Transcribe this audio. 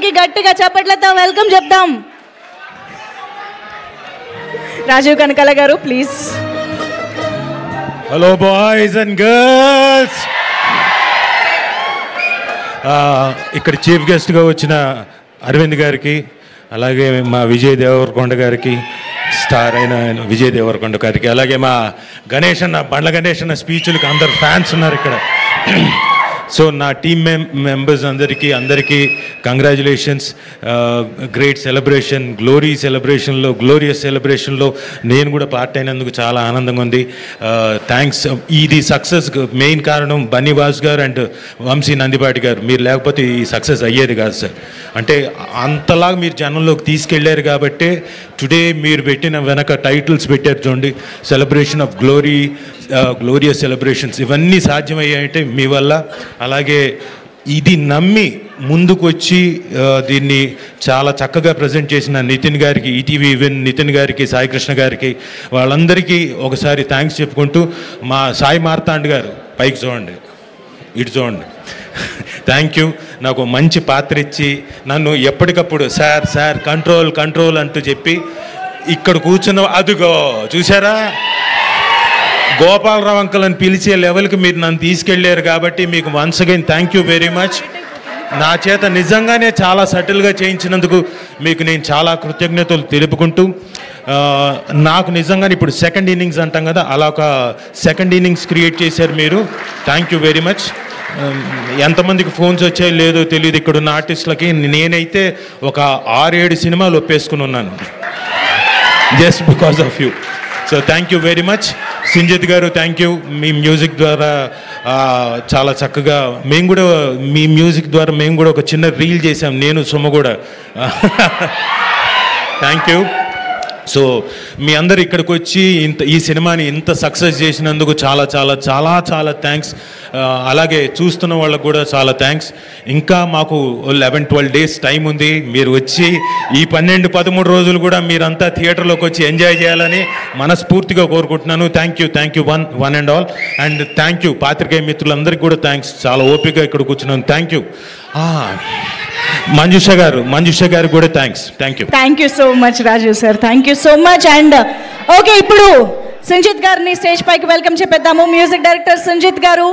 గారికి గట్టిగా చప్పట్లతో వెల్కమ్ చెప్దాం. రాజీవ్ కనకాల గారు please. Hello boys and girls. ఇక్కడ చీఫ్ గెస్ట్గా వచ్చిన అరవింద్ గారికి, అలాగే మా విజయ్ దేవరకొండ గారికి, స్టార్ అయిన విజయ్ దేవరకొండ గారికి, అలాగే మా గణేష్ అన్న, బండ్ల గణేష్ అన్న స్పీచ్లకు అందరు ఫ్యాన్స్ ఉన్నారు ఇక్కడ. సో నా టీమ్ మెంబర్స్ అందరికీ కంగ్రాచులేషన్స్. గ్రేట్ సెలబ్రేషన్, గ్లోరియస్ సెలబ్రేషన్లో నేను కూడా పార్ట్ అయినందుకు చాలా ఆనందంగా ఉంది. థ్యాంక్స్. ఇది సక్సెస్ మెయిన్ కారణం బన్నీవాస్ గారు అండ్ వంశీ నందిపాటి గారు. మీరు లేకపోతే ఈ సక్సెస్ అయ్యేది కాదు సార్. అంటే అంతలాగా మీరు జనంలోకి తీసుకెళ్ళారు కాబట్టి టుడే మీరు పెట్టిన వెనక టైటిల్స్ పెట్టారు చూడండి, సెలబ్రేషన్ ఆఫ్ గ్లోరియస్ సెలబ్రేషన్స్, ఇవన్నీ సాధ్యమయ్యాయంటే మీ వల్ల. అలాగే ఇది నమ్మి ముందుకు వచ్చి దీన్ని చాలా చక్కగా ప్రజెంట్ చేసిన నితిన్ గారికి, ఈటీవీ ఈవెన్ నితిన్ గారికి, సాయికృష్ణ గారికి, వాళ్ళందరికీ ఒకసారి థ్యాంక్స్ చెప్పుకుంటూ, మా సాయి మార్తాండ్ గారు పైకి చూడండి, ఇటు చూడండి, థ్యాంక్ యూ. నాకు మంచి పాత్ర ఇచ్చి నన్ను ఎప్పటికప్పుడు సార్ కంట్రోల్ అంటూ చెప్పి ఇక్కడ కూర్చున్న, అదుగో చూసారా, గోపాలరావు అంకుల్ అని పిలిచే లెవెల్కి మీరు నన్ను తీసుకెళ్ళారు కాబట్టి మీకు once again thank you very much. నా చేత నిజంగానే చాలా సటిల్గా చేయించినందుకు మీకు నేను చాలా కృతజ్ఞతలు తెలుపుకుంటూ, నాకు నిజంగానే ఇప్పుడు సెకండ్ ఇన్నింగ్స్ అంటాం కదా, అలా ఒక సెకండ్ ఇన్నింగ్స్ క్రియేట్ చేశారు మీరు. Thank you very much. ఎంతమందికి ఫోన్స్ వచ్చాయో లేదో తెలియదు ఇక్కడున్న ఆర్టిస్టులకి. నేనైతే ఒక 6-7 సినిమాలు ఒప్పేసుకుని ఉన్నాను just because of you. So thank you very much. Sinjith గారు థ్యాంక్ యూ. మీ మ్యూజిక్ ద్వారా చాలా చక్కగా మీ మ్యూజిక్ ద్వారా మేము కూడా ఒక చిన్న రీల్ చేసాం, నేను సుమ కూడా. Thank you. సో మీ అందరు ఇక్కడికి వచ్చి ఈ సినిమాని ఇంత సక్సెస్ చేసినందుకు చాలా చాలా చాలా చాలా థ్యాంక్స్. అలాగే చూస్తున్న వాళ్ళకు కూడా చాలా థ్యాంక్స్. ఇంకా మాకు 11-12 డేస్ టైం ఉంది. మీరు వచ్చి ఈ 12-13 రోజులు కూడా మీరంతా థియేటర్లోకి వచ్చి ఎంజాయ్ చేయాలని మనస్ఫూర్తిగా కోరుకుంటున్నాను. Thank you one and all. And thank you పాత్రికేయ మిత్రులందరికీ కూడా థ్యాంక్స్. చాలా ఓపికగా ఇక్కడ కూర్చున్నాను. Thank you. మంజుష గారు కూడా thanks. Thank you so much Raju sir, thank you so much. And okay, ఇప్పుడు సంజిత్ గారిని స్టేజ్ పైకి వెల్కమ్ చెప్పేద్దాము. మ్యూజిక్ డైరెక్టర్ సంజిత్ గారు.